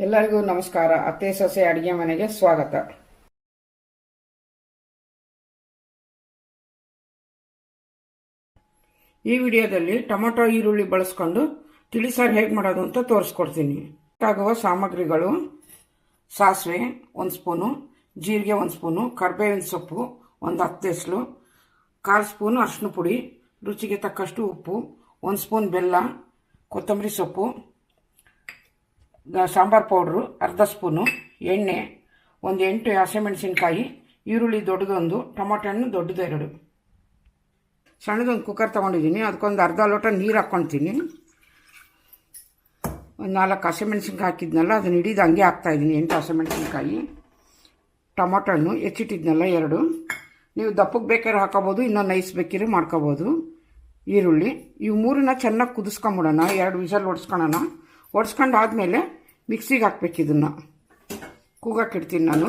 ಎಲ್ಲರಿಗೂ ನಮಸ್ಕಾರ. ಅತ್ತೆ ಸೊಸೆ ಅಡಿಗೆ ಮನೆಗೆ ಸ್ವಾಗತ. ಈ ವಿಡಿಯೋದಲ್ಲಿ ಟೊಮೊಟೊ ಈರುಳ್ಳಿ ಬಳಸ್ಕೊಂಡು ತಿಳಿಸಾರು ಹೇಗೆ ಮಾಡೋದು ಅಂತ ತೋರಿಸ್ಕೊಡ್ತೀನಿ. ಬೇಕಾಗುವ ಸಾಮಗ್ರಿಗಳು: ಸಾಸಿವೆ 1 ಸ್ಪೂನು, ಜೀರಿಗೆ 1 ಸ್ಪೂನು, ಕರಿಬೇವಿನ ಸೊಪ್ಪು 10 ಎಸಳು, 1/4 ಸ್ಪೂನು ಅರಿಶಿನ ಪುಡಿ, ರುಚಿಗೆ ತಕ್ಕಷ್ಟು ಉಪ್ಪು, 1 ಸ್ಪೂನ್ ಬೆಲ್ಲ, ಕೊತ್ತಂಬರಿ ಸೊಪ್ಪು, ಸಾಂಬಾರ್ ಪೌಡ್ರು 1/2 ಸ್ಪೂನು, ಎಣ್ಣೆ, 8 ಹಸಿಮೆಣಸಿನ್ಕಾಯಿ, ಈರುಳ್ಳಿ ದೊಡ್ಡದೊಂದು, ಟೊಮೊಟೊ ಹಣ್ಣು ದೊಡ್ಡದು 2. ಸಣ್ಣದೊಂದು ಕುಕ್ಕರ್ ತೊಗೊಂಡಿದ್ದೀನಿ. ಅದಕ್ಕೊಂದು ಅರ್ಧ ಲೋಟ ನೀರು ಹಾಕ್ಕೊತೀನಿ. ಒಂದು 4 ಹಸಿಮೆಣಸಿನ್ಕಾಯಿ ಹಾಕಿದ್ನಲ್ಲ, ಅದನ್ನ ಹಿಡಿದು ಹಂಗೆ ಹಾಕ್ತಾಯಿದ್ದೀನಿ. 8 ಹಸಿಮೆಣಸಿನ್ಕಾಯಿ, ಟೊಮೊಟೊ ಹಣ್ಣು ಹೆಚ್ಚಿಟ್ಟಿದ್ನಲ್ಲ 2. ನೀವು ದಪ್ಪಕ್ಕೆ ಬೇಕಾದ್ರೆ ಹಾಕೋಬೋದು, ಇನ್ನೊಂದು ನೈಸ್ ಬೇಕಿದ್ರೆ ಮಾಡ್ಕೋಬೋದು. ಈರುಳ್ಳಿ ಇವು 3ನ್ನ ಚೆನ್ನಾಗಿ ಕುದಿಸ್ಕೊಂಬಿಡೋಣ. 2 ವಿಸಲ್ ಹೊಡ್ಸ್ಕೊಳ್ಳೋಣ. ಹೊಡ್ಸ್ಕೊಂಡಾದ್ಮೇಲೆ ಮಿಕ್ಸಿಗೆ ಹಾಕ್ಬೇಕು. ಇದನ್ನು ಕೂಗಾಕಿಡ್ತೀನಿ ನಾನು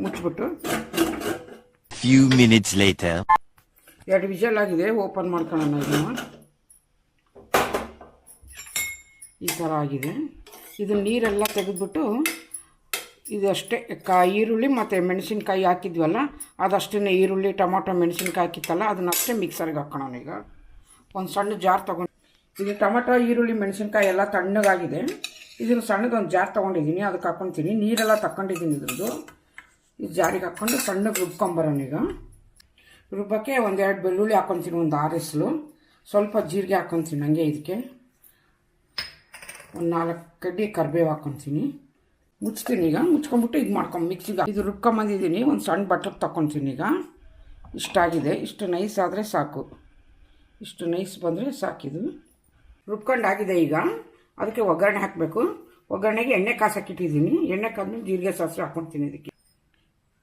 ಮುಚ್ಚಿಬಿಟ್ಟು. 2 ವಿಸಲ್ ಆಗಿದೆ. ಓಪನ್ ಮಾಡ್ಕೊಳ್ಳೋಣ. ಇದನ್ನು ಈ ಥರ ಆಗಿದೆ. ಇದನ್ನು ನೀರೆಲ್ಲ ತೆಗೆದ್ಬಿಟ್ಟು ಇದಷ್ಟೇ ಈರುಳ್ಳಿ ಮತ್ತು ಮೆಣಸಿನ್ಕಾಯಿ ಹಾಕಿದ್ವಲ್ಲ ಅದಷ್ಟೇ. ಈರುಳ್ಳಿ ಟೊಮೊಟೊ ಮೆಣಸಿನ್ಕಾಯಿ ಹಾಕಿತ್ತಲ್ಲ ಅದನ್ನಷ್ಟೇ ಮಿಕ್ಸರ್ಗೆ ಹಾಕೋಣ. ಈಗ ಒಂದು ಸಣ್ಣ ಜಾರ್ ತೊಗೊಂಡು, ಇದು ಟೊಮೊಟೊ ಈರುಳ್ಳಿ ಮೆಣಸಿನ್ಕಾಯಿ ಎಲ್ಲ ತಣ್ಣಗಾಗಿದೆ. ಇದನ್ನು ಸಣ್ಣದೊಂದು ಜಾರ್ ತೊಗೊಂಡಿದ್ದೀನಿ. ಅದಕ್ಕೆ ಹಾಕ್ಕೊತೀನಿ. ನೀರೆಲ್ಲ ತಗೊಂಡಿದ್ದೀನಿ ಇದ್ರದ್ದು. ಈ ಜಾರಿಗೆ ಹಾಕ್ಕೊಂಡು ಸಣ್ಣಗೆ ರುಬ್ಕೊಂಬರೋಣ. ಈಗ ರುಬ್ಬಕ್ಕೆ 1-2 ಬೆಳ್ಳುಳ್ಳಿ ಹಾಕ್ಕೊತೀನಿ, 6 ಎಸಳು, ಸ್ವಲ್ಪ ಜೀರಿಗೆ ಹಾಕ್ಕೊತೀನಿ ಹಂಗೆ. ಇದಕ್ಕೆ 4 ಕಡ್ಡಿ ಕರಿಬೇವು ಹಾಕ್ಕೊತೀನಿ. ಮುಚ್ತೀನಿ. ಈಗ ಮುಚ್ಕೊಂಬಿಟ್ಟು ಇದು ಮಾಡ್ಕೊಂಡು ಮಿಕ್ಸಿಗೆ ಇದು ರುಬ್ಕೊಂಬಂದಿದ್ದೀನಿ. ಒಂದು ಸಣ್ಣ ಬಟ್ಲಿಗೆ ತಗೊತೀನಿ. ಈಗ ಇಷ್ಟಾಗಿದೆ. ಇಷ್ಟು ನೈಸ್ ಆದರೆ ಸಾಕು. ಇಷ್ಟು ನೈಸ್ ಬಂದರೆ ಸಾಕಿದು ರುಬ್ಕೊಂಡಾಗಿದೆ. ಈಗ ಅದಕ್ಕೆ ಒಗ್ಗರಣೆ ಹಾಕಬೇಕು. ಒಗ್ಗರಣೆಗೆ ಎಣ್ಣೆ ಕಾಸಕ್ಕಿಟ್ಟಿದ್ದೀನಿ. ಎಣ್ಣೆ ಕಾದ್ಮೇಲೆ ಜೀರಿಗೆ ಸಾಸಿವೆ ಹಾಕ್ಕೊತೀನಿ. ಇದಕ್ಕೆ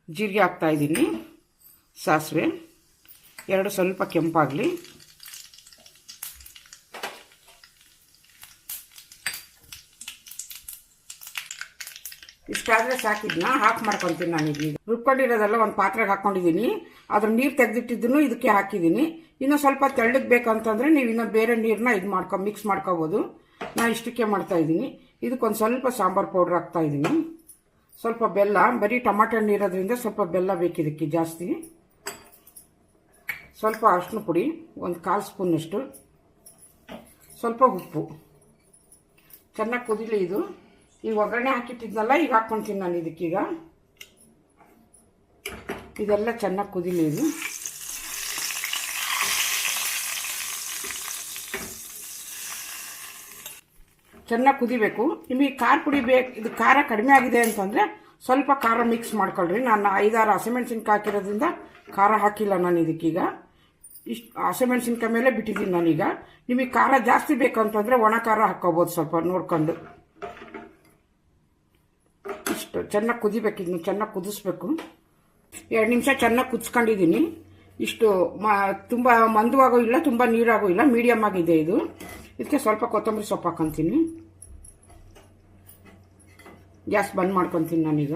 ಜೀರಿಗೆ ಹಾಕ್ತಾಯಿದ್ದೀನಿ, ಸಾಸಿವೆ 2 ಸ್ವಲ್ಪ ಕೆಂಪಾಗಲಿ. ಇಷ್ಟಾದರೆ ಸಾಕಿದ್ನ ಹಾಕಿ ಮಾಡ್ಕೊತೀನಿ. ನಾನೀಗ ರುಬ್ಕೊಂಡಿರೋದೆಲ್ಲ ಒಂದು ಪಾತ್ರೆಗೆ ಹಾಕ್ಕೊಂಡಿದ್ದೀನಿ. ಅದ್ರ ನೀರು ತೆಗೆದಿಟ್ಟಿದ್ದನ್ನು ಇದಕ್ಕೆ ಹಾಕಿದ್ದೀನಿ. ಇನ್ನೂ ಸ್ವಲ್ಪ ತೆಳ್ಳಗೆ ಬೇಕಂತಂದರೆ ನೀವು ಇನ್ನೂ ಬೇರೆ ನೀರನ್ನ ಮಿಕ್ಸ್ ಮಾಡ್ಕೋಬೋದು. ನಾನು ಇಷ್ಟಕ್ಕೆ ಮಾಡ್ತಾಯಿದ್ದೀನಿ. ಇದಕ್ಕೊಂದು ಸ್ವಲ್ಪ ಸಾಂಬಾರು ಪೌಡ್ರ್ ಹಾಕ್ತಾಯಿದ್ದೀನಿ. ಸ್ವಲ್ಪ ಬೆಲ್ಲ, ಬರೀ ಟೊಮಾಟೊ ಹಣ್ಣು ಇರೋದ್ರಿಂದ ಸ್ವಲ್ಪ ಬೆಲ್ಲ ಬೇಕಿದ್ದಕ್ಕೆ ಜಾಸ್ತಿ. ಸ್ವಲ್ಪ ಅರಿಶಿನ ಪುಡಿ 1/4 ಸ್ಪೂನಷ್ಟು, ಸ್ವಲ್ಪ ಉಪ್ಪು. ಚೆನ್ನಾಗಿ ಕುದಿಲಿ ಇದು. ಈಗ ಒಗ್ಗರಣೆ ಹಾಕಿಟ್ಟಿದ್ನಲ್ಲ ಈಗ ಹಾಕ್ಕೊತೀನಿ ನಾನು ಇದಕ್ಕೀಗ. ಇದೆಲ್ಲ ಚೆನ್ನಾಗಿ ಕುದಿಲಿ ಇದು. ಚೆನ್ನಾಗಿ ಕುದಿಬೇಕು. ನಿಮಗೆ ಖಾರ ಪುಡಿ ಬೇಕು, ಇದು ಖಾರ ಕಡಿಮೆ ಆಗಿದೆ ಅಂತಂದರೆ ಸ್ವಲ್ಪ ಖಾರ ಮಿಕ್ಸ್ ಮಾಡ್ಕೊಳ್ರಿ. ನಾನು 5-6 ಹಸಿಮೆಣ್ಸಿನ್ಕಾಯಿ ಹಾಕಿರೋದ್ರಿಂದ ಖಾರ ಹಾಕಿಲ್ಲ ನಾನು ಇದಕ್ಕೀಗ. ಇಷ್ಟು ಹಸಿಮೆಣ್ಸಿನ್ಕಾಯಿ ಮೇಲೆ ಬಿಟ್ಟಿದ್ದೀನಿ ನಾನೀಗ. ನಿಮಗೆ ಖಾರ ಜಾಸ್ತಿ ಬೇಕಂತಂದರೆ ಒಣ ಖಾರ ಹಾಕ್ಕೋಬೋದು ಸ್ವಲ್ಪ ನೋಡ್ಕೊಂಡು. ಇಷ್ಟು ಚೆನ್ನಾಗಿ ಕುದಿಬೇಕು. ಇದನ್ನು ಚೆನ್ನಾಗಿ ಕುದಿಸ್ಬೇಕು. 2 ನಿಮಿಷ ಚೆನ್ನಾಗಿ ಕುದಿಸ್ಕೊಂಡಿದ್ದೀನಿ. ಇಷ್ಟು ತುಂಬ ಮಂದವಾಗೋ ಇಲ್ಲ, ತುಂಬ ನೀರಾಗೋ ಇಲ್ಲ, ಮೀಡಿಯಮ್ ಆಗಿದೆ ಇದು. ಇದಕ್ಕೆ ಸ್ವಲ್ಪ ಕೊತ್ತಂಬರಿ ಸೊಪ್ಪು ಹಾಕ್ಕೊತೀನಿ. ಗ್ಯಾಸ್ ಬಂದ್ ಮಾಡ್ಕೊತೀನಿ ನಾನೀಗ.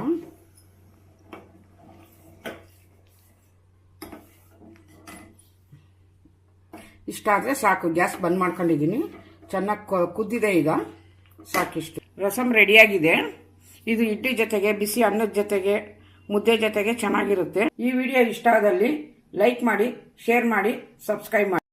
ಇಷ್ಟಾದರೆ ಸಾಕು. ಗ್ಯಾಸ್ ಬಂದ್ ಮಾಡ್ಕೊಂಡಿದ್ದೀನಿ. ಚೆನ್ನಾಗಿ ಕುದ್ದಿದೆ ಈಗ. ಸಾಕಿಷ್ಟು. ರಸಮ್ ರೆಡಿಯಾಗಿದೆ. ಇದು ಇಡ್ಲಿ ಜೊತೆಗೆ, ಬಿಸಿ ಅನ್ನದ ಜೊತೆಗೆ, ಮುದ್ದೆ ಜೊತೆಗೆ ಚೆನ್ನಾಗಿರುತ್ತೆ. ಈ ವಿಡಿಯೋ ಇಷ್ಟ ಆದಲ್ಲಿ ಲೈಕ್ ಮಾಡಿ, ಶೇರ್ ಮಾಡಿ, ಸಬ್ಸ್ಕ್ರೈಬ್ ಮಾಡಿ.